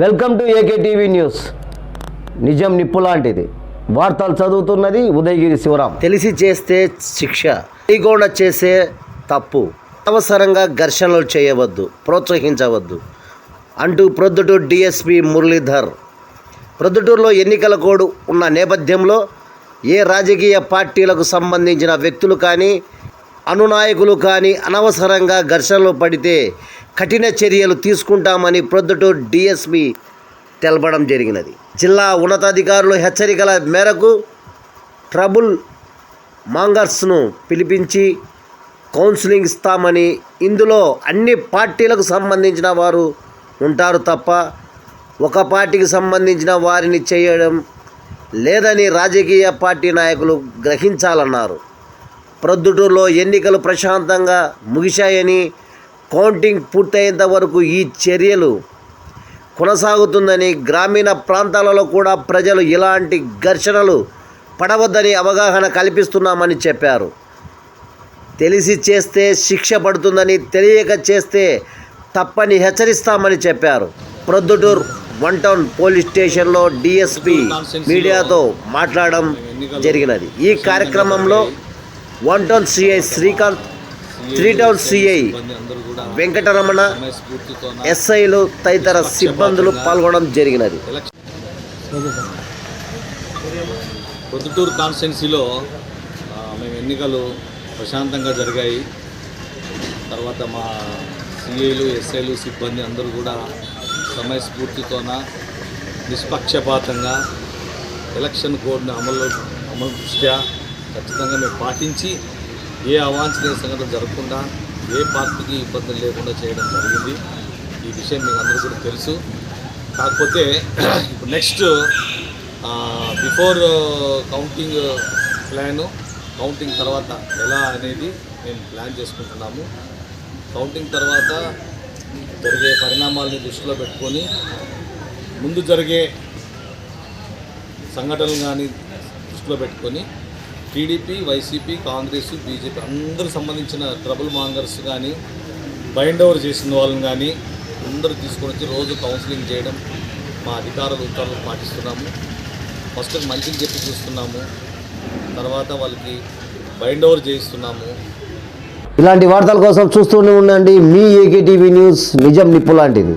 Welcome to AKTV news. నిజం నిప్పు లాంటిది. వార్తలు చదువుతున్నది ఉదయగిరి శివరాం. తెలిసి చేస్తే శిక్ష, తెలియకుండా చేసే తప్పు, అవసరంగా ఘర్షణలు చేయవద్దు, ప్రోత్సహించవద్దు అంటూ ప్రొద్దుటూరు డిఎస్పీ మురళీధర్. ప్రొద్దుటూరులో ఎన్నికల కోడ్ ఉన్న నేపథ్యంలో ఏ రాజకీయ పార్టీలకు సంబంధించిన వ్యక్తులు కానీ అనునాయకులు కానీ అనవసరంగా ఘర్షణలు పడితే కఠిన చర్యలు తీసుకుంటామని ప్రొద్దుటూరు డిఎస్పీ తెలపడం జరిగినది. జిల్లా ఉన్నతాధికారులు హెచ్చరికల మేరకు ట్రబుల్ మాంగర్స్ను పిలిపించి కౌన్సిలింగ్ ఇస్తామని, ఇందులో అన్ని పార్టీలకు సంబంధించిన వారు ఉంటారు తప్ప ఒక పార్టీకి సంబంధించిన వారిని చేయడం లేదని రాజకీయ పార్టీ నాయకులు గ్రహించాలన్నారు. ప్రొద్దుటూరులో ఎన్నికలు ప్రశాంతంగా ముగిశాయని, కౌంటింగ్ పూర్తయ్యేంత వరకు ఈ చర్యలు కొనసాగుతుందని, గ్రామీణ ప్రాంతాలలో కూడా ప్రజలు ఇలాంటి ఘర్షణలు పడవద్దని అవగాహన కల్పిస్తున్నామని చెప్పారు. తెలిసి చేస్తే శిక్ష పడుతుందని, తెలియక చేస్తే తప్పని హెచ్చరిస్తామని చెప్పారు. ప్రొద్దుటూరు 1 టౌన్ పోలీస్ స్టేషన్లో డిఎస్పీ మీడియాతో మాట్లాడడం జరిగినది. ఈ కార్యక్రమంలో 1 town CI Srikanth, 3 town CI Venkataramana, ఎస్ఐలు తదితర సిబ్బందులు పాల్గొనడం జరిగినది. ప్రొద్దుటూరు కాన్స్టిట్యున్సీలో మేము ఎన్నికలు ప్రశాంతంగా జరిగాయి. తర్వాత మా సిఐలు, ఎస్ఐలు, సిబ్బంది అందరూ కూడా సమయస్ఫూర్తితోన నిష్పక్షపాతంగా ఎలక్షన్ కోడ్ని అమలు దృష్ట్యా ఖచ్చితంగా మేము పాటించి ఏ అవాంఛనీయ సంఘటన జరగకుండా, ఏ పార్టీకి ఇబ్బందులు లేకుండా చేయడం జరిగింది. ఈ విషయం మీకు అందరూ కూడా తెలుసు. కాకపోతే ఇప్పుడు next before counting plan, counting తర్వాత ఎలా అనేది మేము ప్లాన్ చేసుకుంటున్నాము. కౌంటింగ్ తర్వాత జరిగే పరిణామాలని దృష్టిలో పెట్టుకొని ముందు జరిగే సంఘటనలు కానీ దృష్టిలో పెట్టుకొని టీడీపీ, వైసీపీ, కాంగ్రెస్, బీజేపీ అందరూ సంబంధించిన ట్రబుల్ మాంగర్స్ కానీ, బైండ్ ఓవర్ చేసిన వాళ్ళని కానీ అందరూ తీసుకొని వచ్చి రోజు కౌన్సిలింగ్ చేయడం మా అధికారులు ఉత్తర్వులు పాటిస్తున్నాము. ఫస్ట్ మంచిని చెప్పి చూస్తున్నాము, తర్వాత వాళ్ళకి బైండ్ ఓవర్ చేయిస్తున్నాము. ఇలాంటి వార్తల కోసం చూస్తూనే ఉండండి మీ ఏకేటీవీ న్యూస్. నిజం నిప్పు లాంటిది.